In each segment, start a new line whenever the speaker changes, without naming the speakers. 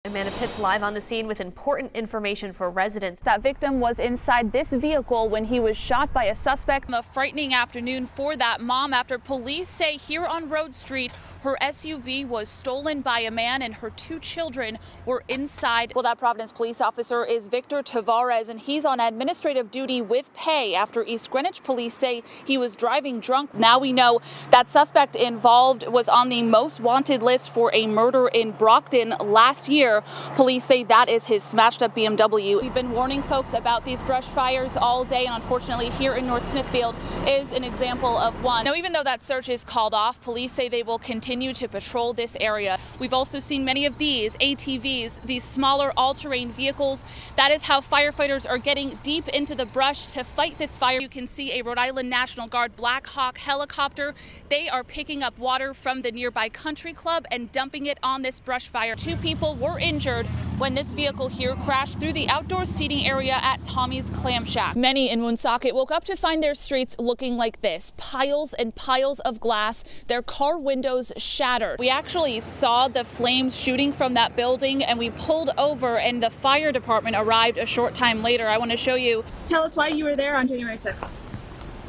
Amanda Pitts live on the scene with important information for residents.
That victim was inside this vehicle when he was shot by a suspect. A frightening afternoon for that mom after police say here on Road Street, her SUV was stolen by a man and her 2 children were inside. Well, that Providence police officer is Victor Tavares, and he's on administrative duty with pay after East Greenwich police say he was driving drunk. Now we know that suspect involved was on the most wanted list for a murder in Brockton last year. Police say that is his smashed up BMW. We've been warning folks about these brush fires all day, and unfortunately here in North Smithfield is an example of one. Now, even though that search is called off, police say they will continue to patrol this area. We've also seen many of these ATVs, these smaller all-terrain vehicles. That is how firefighters are getting deep into the brush to fight this fire. You can see a Rhode Island National Guard Black Hawk helicopter. They are picking up water from the nearby country club and dumping it on this brush fire. 2 people were injured when this vehicle here crashed through the outdoor seating area at Tommy's Clam Shack. Many in Woonsocket woke up to find their streets looking like this. Piles and piles of glass, their car windows shattered. We actually saw the flames shooting from that building, and we pulled over and the fire department arrived a short time later. I want to show you. Tell us why you were there on January 6th.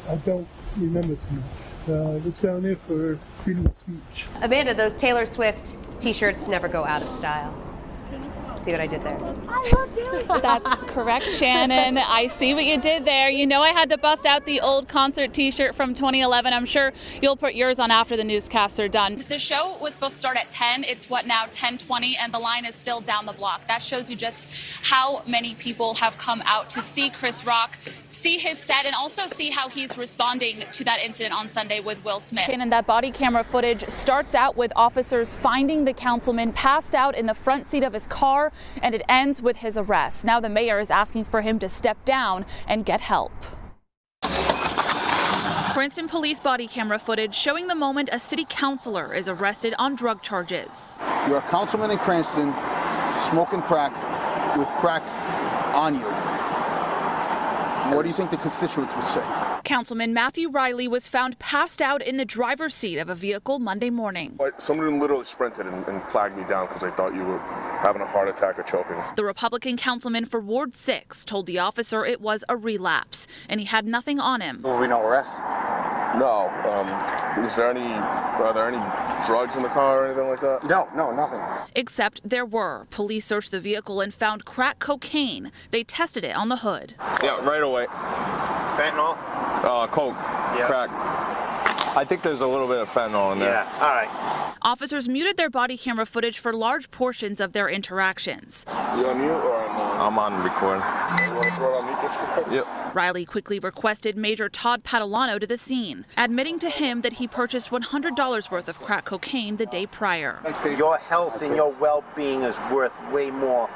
I don't remember too much. It's down there for freedom of speech.
Amanda, those Taylor Swift t-shirts never go out of style. See what I did there?
I love you. That's correct, Shannon. I see what you did there. You know I had to bust out the old concert t-shirt from 2011. I'm sure you'll put yours on after the newscasts are done. The show was supposed to start at 10. It's what now, 10:20, and the line is still down the block. That shows you just how many people have come out to see Chris Rock, see his set, and also see how he's responding to that incident on Sunday with Will Smith. Shannon, that body camera footage starts out with officers finding the councilman passed out in the front seat of his car, and it ends with his arrest. Now the mayor is asking for him to step down and get help. Cranston police body camera footage showing the moment a city councilor is arrested on drug charges.
You're a councilman in Cranston smoking crack with crack on you. What do you think the constituents would say?
Councilman Matthew Riley was found passed out in the driver's seat of a vehicle Monday morning.
Somebody literally sprinted and flagged me down because they thought you were having a heart attack or choking.
The Republican councilman for Ward 6 told the officer it was a relapse and he had nothing on him.
Were we no arrest?
No. Are there any drugs in the car or anything like that?
No, nothing.
Except there were. Police searched the vehicle and found crack cocaine. They tested it on the hood.
Yeah, right away.
Fentanyl?
Coke, yeah. Crack. I think there's a little bit of fentanyl in there.
Yeah, all right.
Officers muted their body camera footage for large portions of their interactions.
You on mute or on? I'm on record.
You want to throw it on mute just real quick?
Yep.
Riley quickly requested Major Todd Padalano to the scene, admitting to him that he purchased $100 worth of crack cocaine the day prior.
Your health and your well-being is worth way more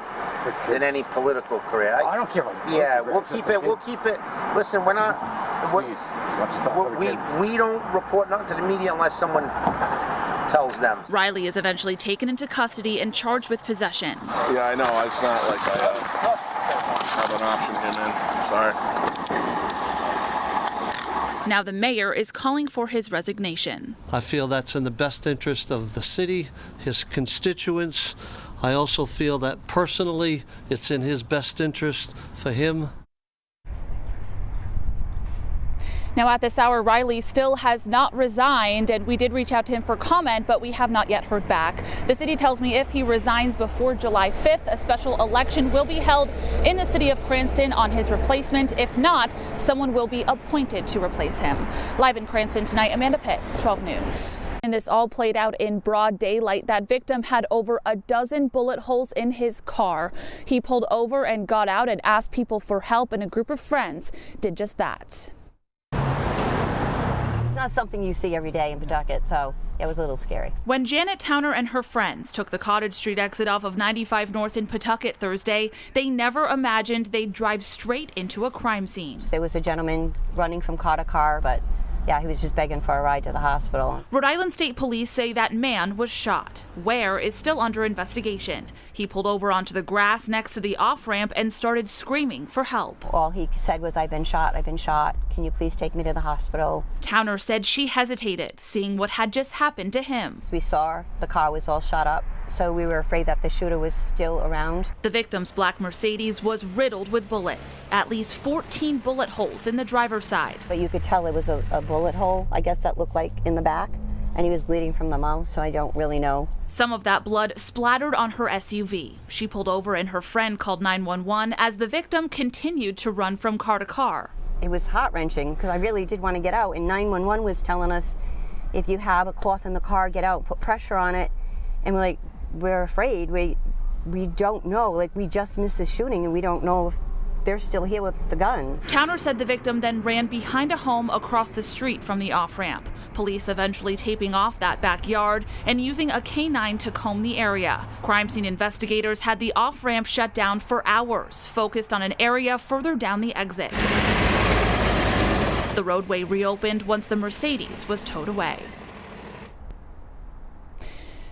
than any political career.
I don't care.
Yeah, we'll keep it. Listen, we're not. We don't report nothing to the media unless someone tells them.
Riley is eventually taken into custody and charged with possession.
Yeah, I know. It's not like I have an option here, man. Sorry.
Now the mayor is calling for his resignation.
I feel that's in the best interest of the city, his constituents. I also feel that personally it's in his best interest for him.
Now at this hour, Riley still has not resigned, and we did reach out to him for comment, but we have not yet heard back. The city tells me if he resigns before July 5th, a special election will be held in the city of Cranston on his replacement. If not, someone will be appointed to replace him. Live in Cranston tonight, Amanda Pitts, 12 News. And this all played out in broad daylight. That victim had over a dozen bullet holes in his car. He pulled over and got out and asked people for help, and a group of friends did just that.
It's not something you see every day in Pawtucket, so it was a little scary.
When Janet Towner and her friends took the Cottage Street exit off of 95 North in Pawtucket Thursday, they never imagined they'd drive straight into a crime scene.
There was a gentleman running from car to car, but yeah, he was just begging for a ride to the hospital.
Rhode Island State Police say that man was shot. Where is still under investigation. He pulled over onto the grass next to the off-ramp and started screaming for help.
All he said was, I've been shot. Can you please take me to the hospital?
Towner said she hesitated, seeing what had just happened to him.
We saw the car was all shot up. so we were afraid that the shooter was still around.
The victim's black Mercedes was riddled with bullets, at least 14 bullet holes in the driver's side.
But you could tell it was a bullet hole, I guess that looked like, in the back. And he was bleeding from the mouth, so I don't really know.
Some of that blood splattered on her SUV. She pulled over and her friend called 911 as the victim continued to run from car to car.
It was heart-wrenching because I really did want to get out, and 911 was telling us, if you have a cloth in the car, get out, put pressure on it. And we're afraid, we don't know, like we just missed the shooting and we don't know if they're still here with the gun.
Towner said the victim then ran behind a home across the street from the off-ramp. Police eventually taping off that backyard and using a canine to comb the area. Crime scene investigators had the off-ramp shut down for hours, focused on an area further down the exit. The roadway reopened once the Mercedes was towed away.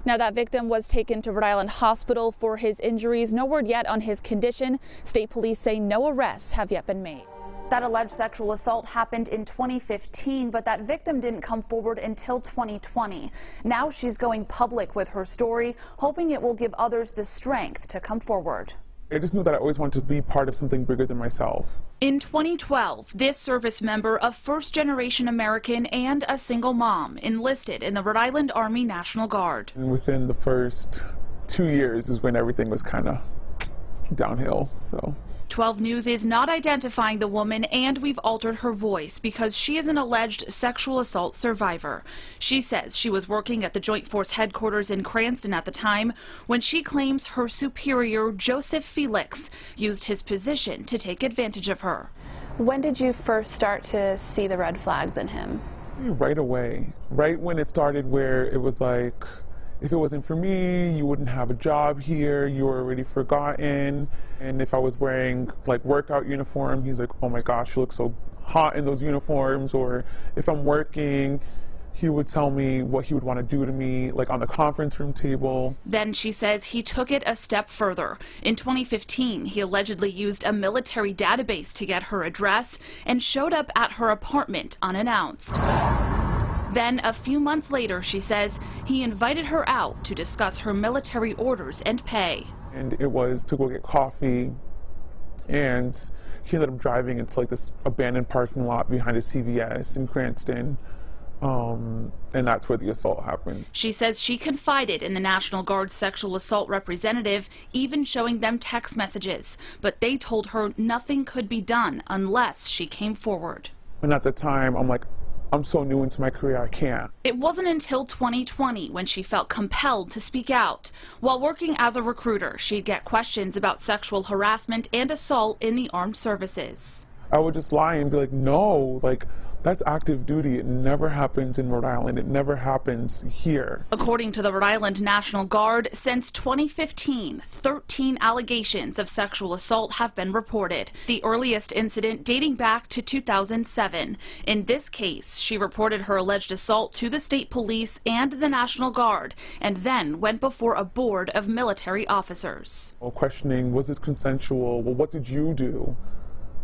Now, that victim was taken to Rhode Island Hospital for his injuries. No word yet on his condition. State police say no arrests have yet been made. That alleged sexual assault happened in 2015, but that victim didn't come forward until 2020. Now she's going public with her story, hoping it will give others the strength to come forward.
I just knew that I always wanted to be part of something bigger than myself.
In 2012, this service member, a first-generation American and a single mom, enlisted in the Rhode Island Army National Guard.
And within the first 2 years is when everything was kind of downhill, so.
12 News is not identifying the woman, and we've altered her voice because she is an alleged sexual assault survivor. She says she was working at the Joint Force headquarters in Cranston at the time when she claims her superior, Joseph Felix, used his position to take advantage of her. When did you first start to see the red flags in him?
Right away. Right when it started, where it was like, if it wasn't for me, you wouldn't have a job here, you were already forgotten. And if I was wearing like workout uniform, he's like, oh my gosh, you look so hot in those uniforms. Or if I'm working, he would tell me what he would want to do to me, like on the conference room table. Then she says he took it a step further. In 2015, he allegedly used a military database to get her address and showed up at her apartment unannounced. Then, a few months later, she says, he invited her out to discuss her military orders and pay. And it was to go get coffee, and he ended up driving into like this abandoned parking lot behind a CVS in Cranston. And that's where the assault happened. She says she confided in the National Guard's sexual assault representative, even showing them text messages. But they told her nothing could be done unless she came forward. And at the time, I'm like, I'm so new into my career, I can't. It wasn't until 2020 when she felt compelled to speak out. While working as a recruiter, she'd get questions about sexual harassment and assault in the armed services. I would just lie and be like, no, like, that's active duty. It never happens in Rhode Island. It never happens here. According to the Rhode Island National Guard, since 2015, 13 allegations of sexual assault have been reported. The earliest incident dating back to 2007. In this case, she reported her alleged assault to the state police and the National Guard, and then went before a board of military officers. Well, questioning, was this consensual? Well, what did you do?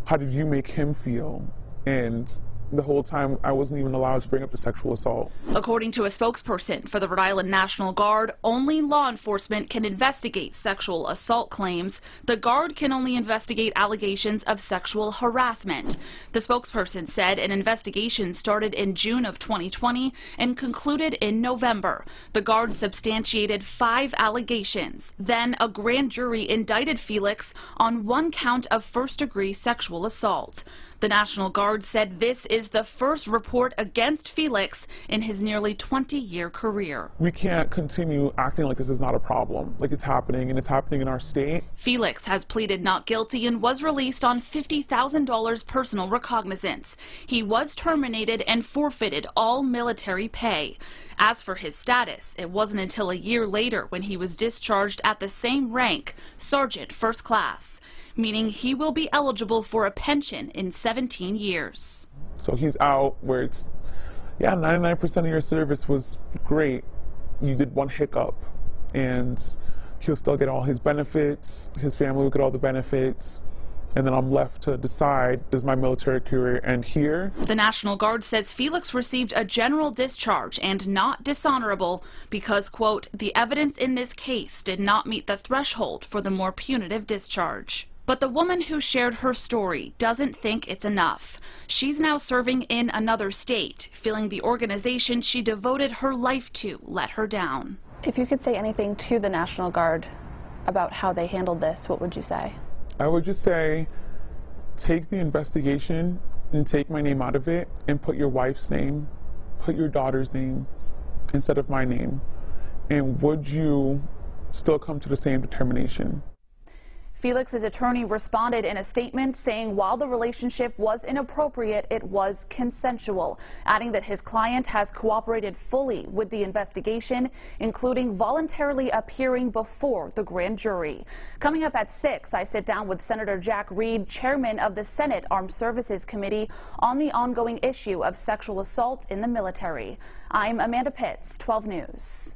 How did you make him feel? And the whole time I wasn't even allowed to bring up the sexual assault. According to a spokesperson for the Rhode Island National Guard, only law enforcement can investigate sexual assault claims. The Guard can only investigate allegations of sexual harassment. The spokesperson said an investigation started in June of 2020 and concluded in November. The Guard substantiated 5 allegations. Then a grand jury indicted Felix on 1 count of first-degree sexual assault. The National Guard said this is the first report against Felix in his nearly 20-year career. We can't continue acting like this is not a problem. Like, it's happening, and it's happening in our state. Felix has pleaded not guilty and was released on $50,000 personal recognizance. He was terminated and forfeited all military pay. As for his status, it wasn't until a year later when he was discharged at the same rank, Sergeant First Class, meaning he will be eligible for a pension in 17 years. So he's out where it's, yeah, 99% of your service was great. You did one hiccup, and he'll still get all his benefits. His family will get all the benefits. and then I'm left to decide, does my military career end here?
The National Guard says Felix received a general discharge and not dishonorable because, quote, the evidence in this case did not meet the threshold for the more punitive discharge. But the woman who shared her story doesn't think it's enough. She's now serving in another state, feeling the organization she devoted her life to let her down. If you could say anything to the National Guard about how they handled this, what would you say?
I would just say, take the investigation and take my name out of it and put your wife's name, put your daughter's name instead of my name. And would you still come to the same determination?
Felix's attorney responded in a statement saying while the relationship was inappropriate, it was consensual, adding that his client has cooperated fully with the investigation, including voluntarily appearing before the grand jury. Coming up at 6, I sit down with Senator Jack Reed, chairman of the Senate Armed Services Committee, on the ongoing issue of sexual assault in the military. I'm Amanda Pitts, 12 News.